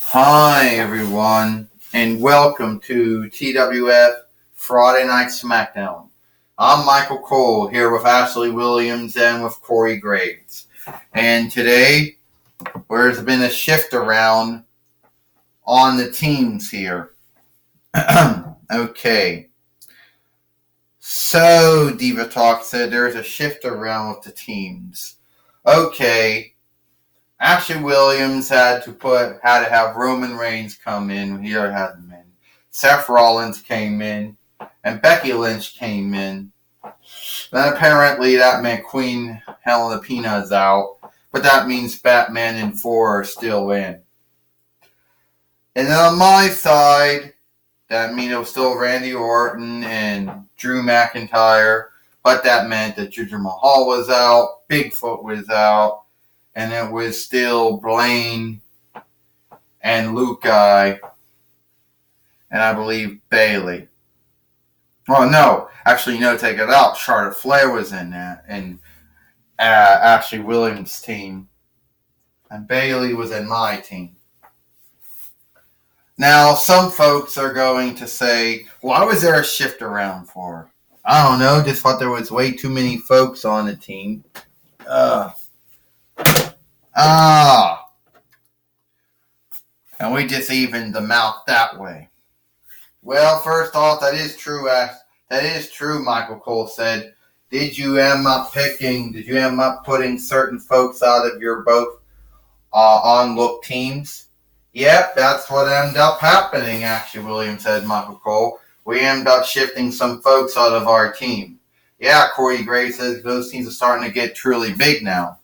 Hi, everyone, and welcome to TWF Friday Night Smackdown. I'm Michael Cole here with Ashley Williams and with Corey Graves. And today, there's been a shift around on the teams here. Okay. So, Diva Talk said there's a shift around with the teams. Okay. Ashley Williams had to have Roman Reigns come in. He had him in. Seth Rollins came in, and Becky Lynch came in. Then apparently that meant Queen Helena Peanut's out, but that means Batman and 4 are still in. And then on my side, that means it was still Randy Orton and Drew McIntyre, but that meant that Jinder Mahal was out, Bigfoot was out, and it was still Blaine and Luke Guy, and I believe Bailey. Well, no, actually, no, take it out. Charlotte Flair was in that, and Ashley Williams' team, and Bailey was in my team. Now, some folks are going to say, why was there a shift around for? I don't know, just thought there was way too many folks on the team. And we just evened them out that way. Well, first off, that is true. That is true, Michael Cole said. Did you end up putting certain folks out of your both on-look teams? Yep, that's what ended up happening, actually, William said, Michael Cole. We ended up shifting some folks out of our team. Yeah, Corey Gray says those teams are starting to get truly big now.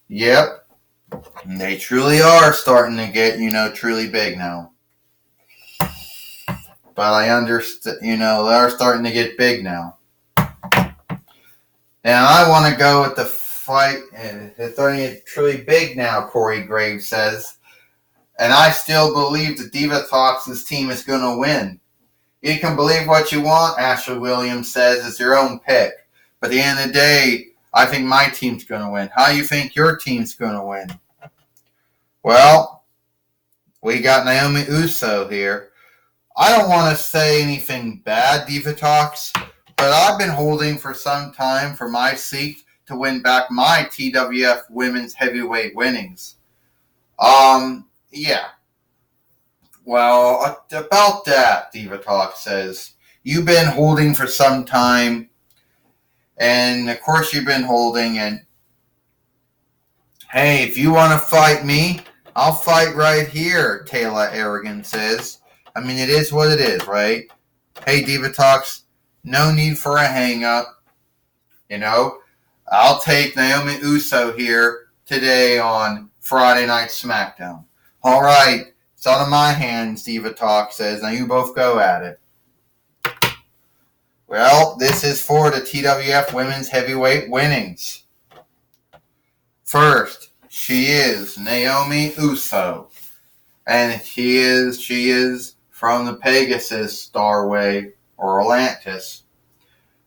Yep, they truly are starting to get, truly big now. But I understand, they're starting to get big now. And I want to go with the fight. It's starting to get truly big now, Corey Graves says. And I still believe that Diva Talks' team is going to win. You can believe what you want, Ashley Williams says. It's your own pick. But at the end of the day, I think my team's going to win. How do you think your team's going to win? Well, we got Naomi Uso here. I don't want to say anything bad, Diva Talks, but I've been holding for some time for my seat to win back my TWF Women's Heavyweight winnings. Yeah. Well, about that, Diva Talk says, you've been holding for some time, and of course you've been holding, and hey, if you want to fight me, I'll fight right here, Taylor Arrogant says. I mean, it is what it is, right? Hey, Diva Talks, no need for a hang-up. I'll take Naomi Uso here today on Friday Night Smackdown. All right, it's out of my hands, Diva Talk says. Now you both go at it. Well, this is for the TWF Women's Heavyweight winnings. First, she is Naomi Uso. And she is from the Pegasus Starway, or Atlantis.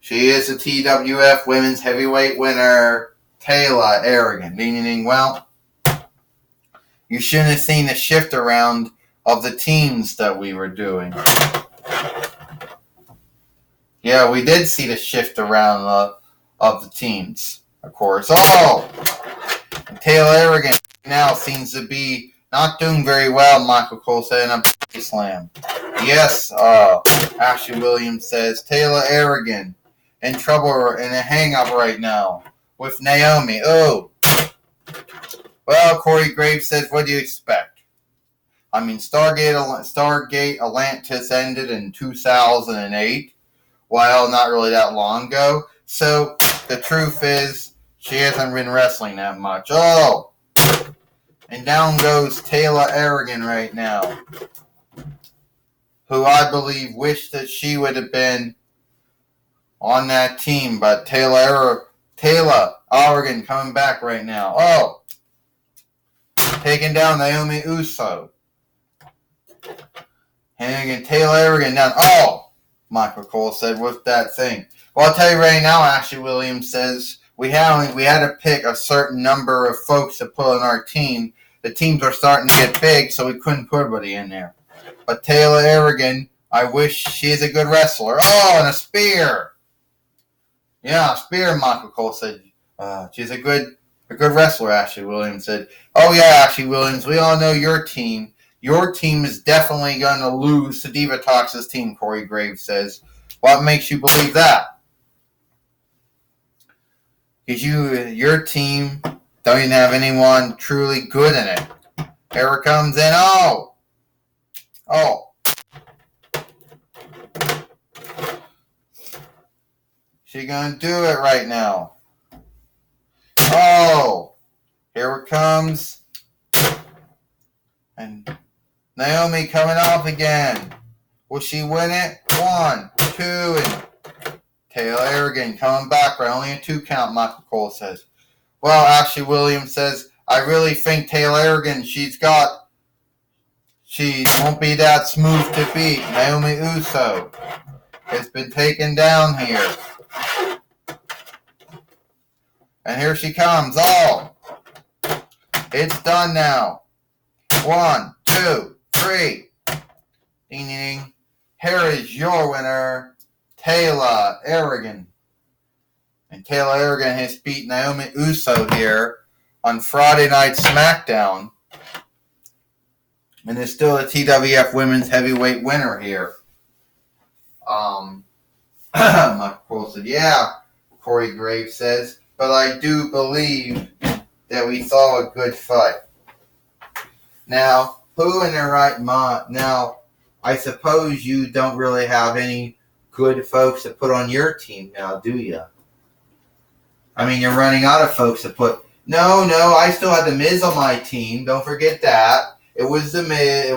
She is the TWF Women's Heavyweight winner, Taylor Arrogant. Meaning, well, you shouldn't have seen the shift around of the teams that we were doing. Yeah, we did see the shift around of the teams, of course. Oh! Taylor Arrogant now seems to be not doing very well, Michael Cole said, in a body slam. Yes, Ashley Williams says, Taylor Arrogant in trouble in a hang-up right now with Naomi. Oh. Well, Corey Graves says, what do you expect? I mean, Stargate Atlantis ended in 2008. Well, not really that long ago. So, the truth is, she hasn't been wrestling that much. Oh! And down goes Taylor Arrogant right now, who I believe wished that she would have been on that team, but Taylor Arrogant coming back right now. Oh! Taking down Naomi Uso. And again, Taylor Arrogant down. Oh! Michael Cole said, what's that thing? Well, I'll tell you right now, Ashley Williams says, we had to pick a certain number of folks to put on our team. The teams were starting to get big, so we couldn't put everybody in there. But Taylor Aragon, I wish she's a good wrestler. Oh, and a spear. Yeah, a spear, Michael Cole said. She's a good wrestler, Ashley Williams said. Oh, yeah, Ashley Williams, we all know your team. Your team is definitely going to lose to Diva Talks' team, Corey Graves says. What makes you believe that? Because your team don't even have anyone truly good in it. Here it comes in. Oh. She gonna do it right now. Oh. Here it comes. And Naomi coming off again. Will she win it? 1, 2, and Taylor Aragon coming back for only a 2 count, Michael Cole says. Well, Ashley Williams says, I really think Taylor Aragon, she won't be that smooth to beat. Naomi Uso has been taken down here. And here she comes. Oh, it's done now. 1, 2, 3. Ding, ding, ding. Here is your winner, Taylor Aragon. And Taylor Aragon has beat Naomi Uso here on Friday Night Smackdown. And is still a TWF Women's Heavyweight winner here. Michael Cole said, yeah, Corey Graves says, but I do believe that we saw a good fight. Now, who in their right mind? Now, I suppose you don't really have any good folks to put on your team now, do you? I mean, you're running out of folks to put. No, I still had the Miz on my team. Don't forget that. It was the Miz. It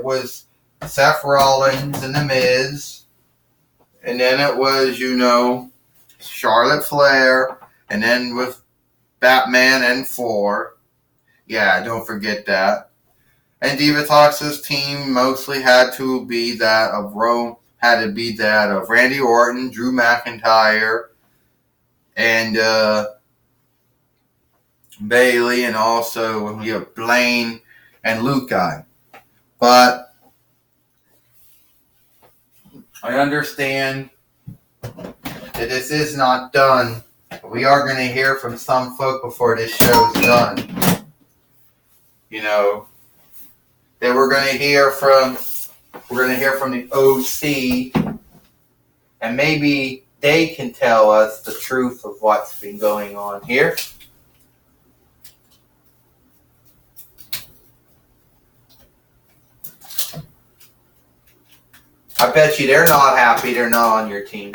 was Seth Rollins and the Miz, and then it was Charlotte Flair, and then with Batman and 4. Yeah, don't forget that. And Diva Talks' team mostly had to be that of Randy Orton, Drew McIntyre, and Bayley, and also Blaine and Luke Guy. But I understand that this is not done. We are going to hear from some folk before this show's done. That we're going to hear from the OC, and maybe they can tell us the truth of what's been going on here. I bet you they're not happy they're not on your team.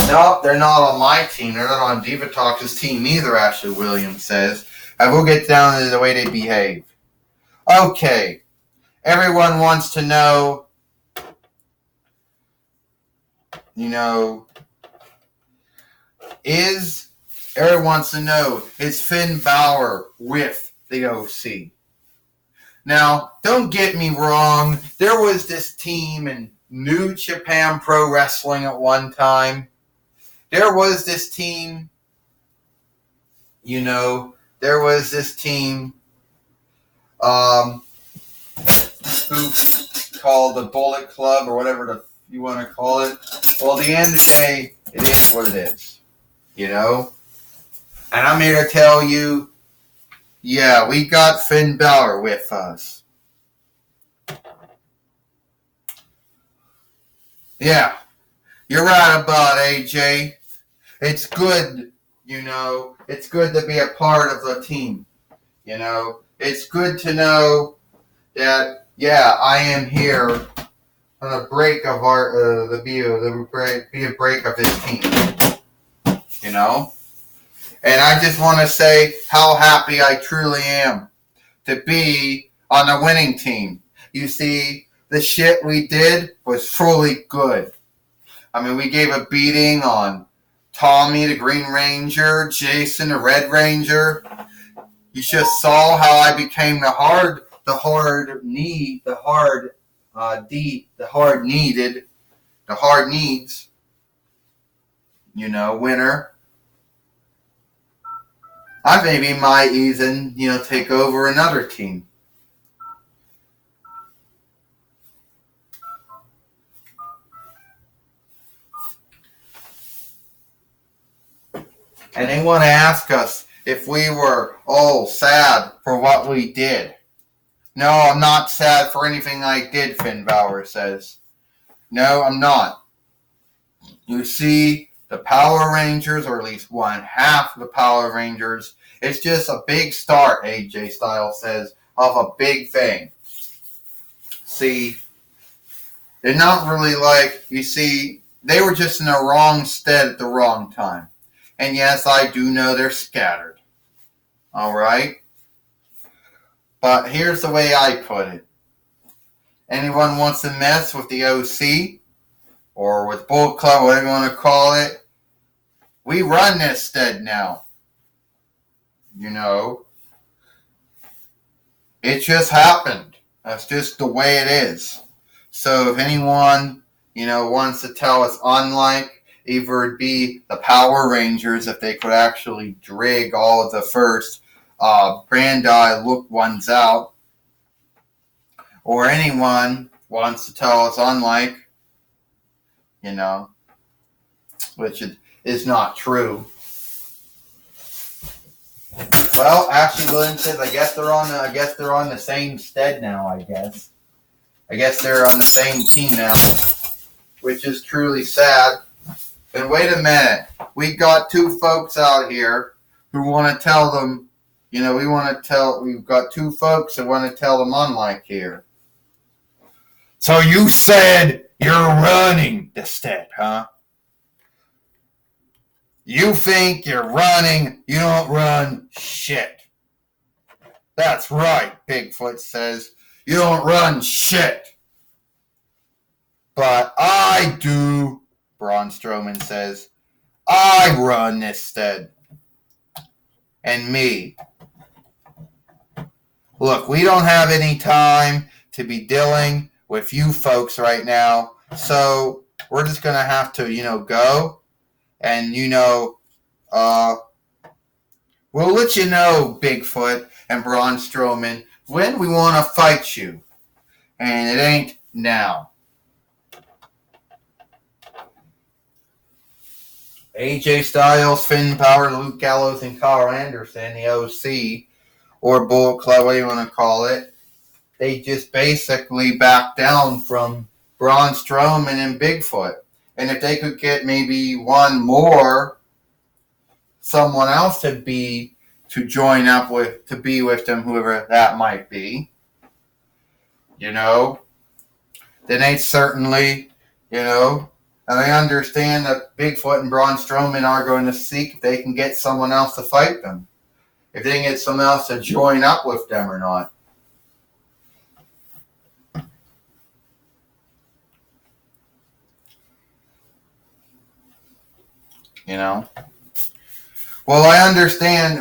Nope, they're not on my team. They're not on Diva Talks' team either, Ashley Williams says. And we'll get down to the way they behave. Okay. Everyone wants to know, is Finn Balor with the OC? Now, don't get me wrong. There was this team in New Japan Pro Wrestling at one time. There was this team, who called the Bullet Club or whatever you want to call it. Well, at the end of the day, it is what it is, And I'm here to tell you, yeah, we got Finn Balor with us. Yeah, you're right about AJ. It's good, it's good to be a part of the team. It's good to know that, yeah, I am here on the break of be a break of this team. And I just want to say how happy I truly am to be on the winning team. You see, the shit we did was truly good. I mean, we gave a beating on Tommy, the Green Ranger, Jason, the Red Ranger. You just saw how I became the hard needed the hard needs, winner. I maybe might even, take over another team. And they want to ask us if we were all sad for what we did. No, I'm not sad for anything I did, Finn Balor says. No, I'm not. You see, the Power Rangers, or at least one half of the Power Rangers, it's just a big start, AJ Styles says, of a big thing. See, they're not really they were just in the wrong stead at the wrong time. And yes, I do know they're scattered. Alright? But here's the way I put it. Anyone wants to mess with the OC, or with Bullet Club, whatever you want to call it, we run this stead now. It just happened. That's just the way it is. So if anyone, wants to tell us unlike, either it be the Power Rangers, if they could actually drag all of the first Bandai look ones out, or anyone wants to tell us unlike, which is not true. Well, Ashley Williams says, I guess they're on the same stead now. I guess they're on the same team now, which is truly sad. And wait a minute, we got two folks out here who want to tell them, we've got two folks that want to tell them unlike here. So you said you're running the stead, huh? You think you're running, you don't run shit. That's right, Bigfoot says. You don't run shit. But I do, Braun Strowman says. I run this stead. And me. Look, we don't have any time to be dealing with you folks right now. So we're just going to have to, go. And, we'll let you know, Bigfoot and Braun Strowman, when we want to fight you. And it ain't now. AJ Styles, Finn Balor, Luke Gallows, and Carl Anderson, the OC, or Bullet Club, what do you want to call it, they just basically backed down from Braun Strowman and Bigfoot. And if they could get maybe one more, someone else to join up with, to be with them, whoever that might be, then they certainly, and I understand that Bigfoot and Braun Strowman are going to seek if they can get someone else to fight them. If they can get someone else to join up with them or not. Well, I understand.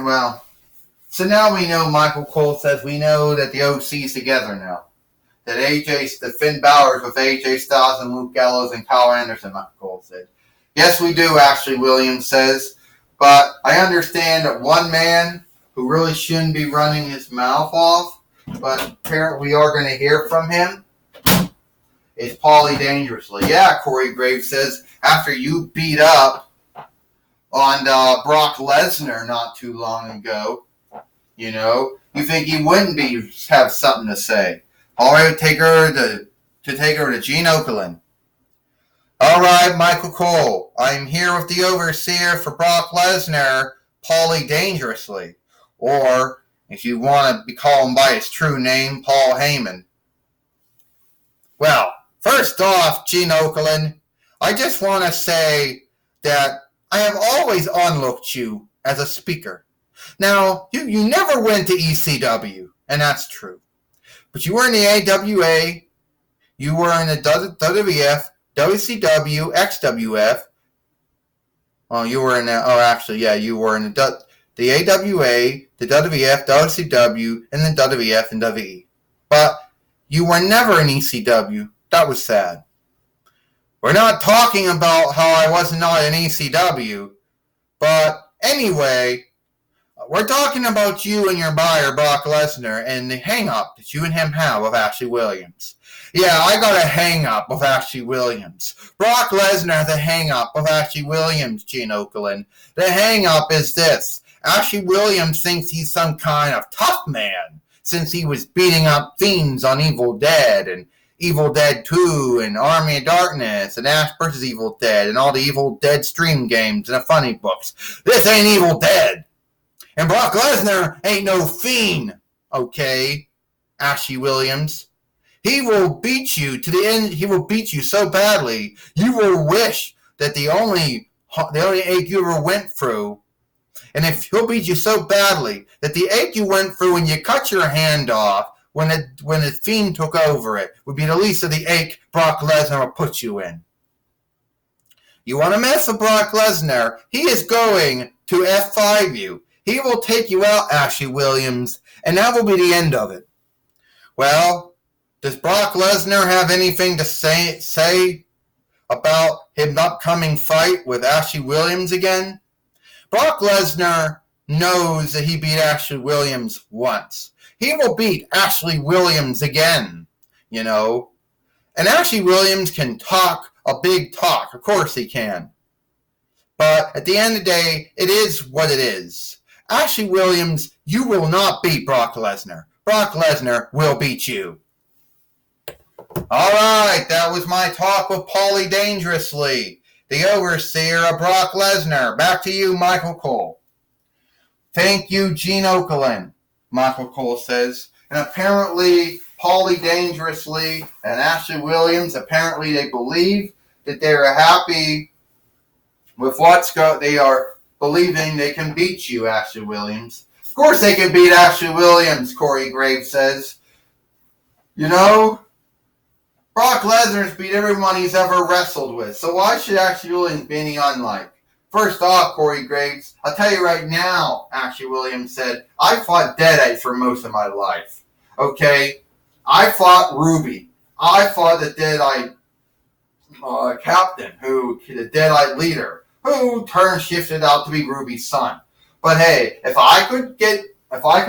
So now we know, Michael Cole says, we know that the OC's together now. That the Finn Balor's with AJ Styles and Luke Gallows and Kyle Anderson, Michael Cole said. Yes, we do, Ashley Williams says. But I understand that one man who really shouldn't be running his mouth off, but apparently we are going to hear from him, is Paulie Dangerously. Yeah, Corey Graves says, after you beat up on Brock Lesnar not too long ago, you think he wouldn't have something to say. All right, take her to Gene Okerlund. All right, Michael Cole, I'm here with the overseer for Brock Lesnar, Paulie Dangerously, or if you want to call him by his true name, Paul Heyman. Well, first off, Gene Okerlund, I just want to say that I have always onlooked you as a speaker. Now, you never went to ECW, and that's true. But you were in the AWA, you were in the WWF, WCW, XWF. Oh, you were in you were in the AWA, the WWF, WCW, and then WWF and WE. But you were never in ECW. That was sad. We're not talking about how I was not in ECW, but anyway, we're talking about you and your buyer, Brock Lesnar, and the hang-up that you and him have with Ashley Williams. Yeah, I got a hang-up with Ashley Williams. Brock Lesnar has a hang-up with Ashley Williams, Gene Okerlund. The hang-up is this. Ashley Williams thinks he's some kind of tough man since he was beating up fiends on Evil Dead and Evil Dead 2 and Army of Darkness and Ash vs. Evil Dead and all the Evil Dead stream games and the funny books. This ain't Evil Dead. And Brock Lesnar ain't no fiend, okay, Ashley Williams. He will beat you to the end. He will beat you so badly, you will wish that the only ache you ever went through, and if he'll beat you so badly that the ache you went through when you cut your hand off, when the fiend took over it, would be the least of the ache Brock Lesnar will put you in. You want to mess with Brock Lesnar? He is going to F5 you. He will take you out, Ashley Williams, and that will be the end of it. Well, does Brock Lesnar have anything to say about his upcoming fight with Ashley Williams again? Brock Lesnar knows that he beat Ashley Williams once. He will beat Ashley Williams again, you know. And Ashley Williams can talk a big talk. Of course he can. But at the end of the day, it is what it is. Ashley Williams, you will not beat Brock Lesnar. Brock Lesnar will beat you. All right, that was my talk with Paulie Dangerously, the overseer of Brock Lesnar. Back to you, Michael Cole. Thank you, Gene Okerlund, Michael Cole says. And apparently, Paulie Dangerously and Ashley Williams, apparently they believe that they are happy with they are believing they can beat you, Ashley Williams. Of course they can beat Ashley Williams, Corey Graves says. You know, Brock Lesnar's beat everyone he's ever wrestled with, so why should Ashley Williams be any unlike? First off, Corey Graves, I'll tell you right now, Ashley Williams said, I fought Deadite for most of my life. Okay? I fought Ruby. I fought the Deadite captain, the Deadite leader, who shifted out to be Ruby's son. But hey, if I could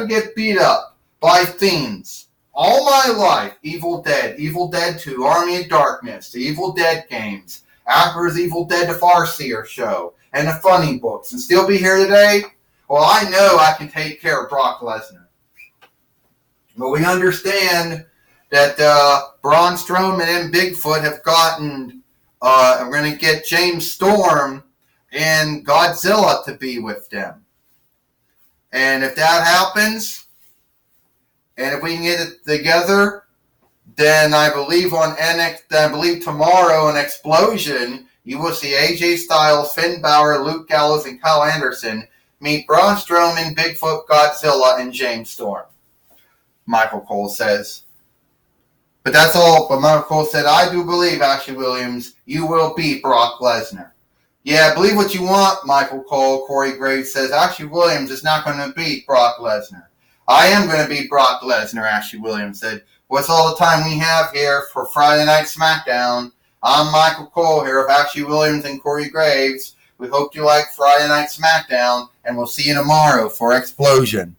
get beat up by fiends all my life, Evil Dead 2, Army of Darkness, the Evil Dead games, after the Evil Dead the Farseer show, and the funny books, and still be here today, well, I know I can take care of Brock Lesnar. But we understand that Braun Strowman and Bigfoot have gotten, we're going to get James Storm and Godzilla to be with them. And if that happens, and if we can get it together, then I believe tomorrow on Explosion, you will see AJ Styles, Finn Balor, Luke Gallows, and Kyle Anderson meet Braun Strowman, Bigfoot, Godzilla, and James Storm, Michael Cole says. But that's all. But Michael Cole said, I do believe, Ashley Williams, you will beat Brock Lesnar. Yeah, believe what you want, Michael Cole. Corey Graves says, Ashley Williams is not going to beat Brock Lesnar. I am going to beat Brock Lesnar, Ashley Williams said. What's all the time we have here for Friday Night Smackdown? I'm Michael Cole here with Ashley Williams and Corey Graves. We hope you like Friday Night Smackdown, and we'll see you tomorrow for Explosion.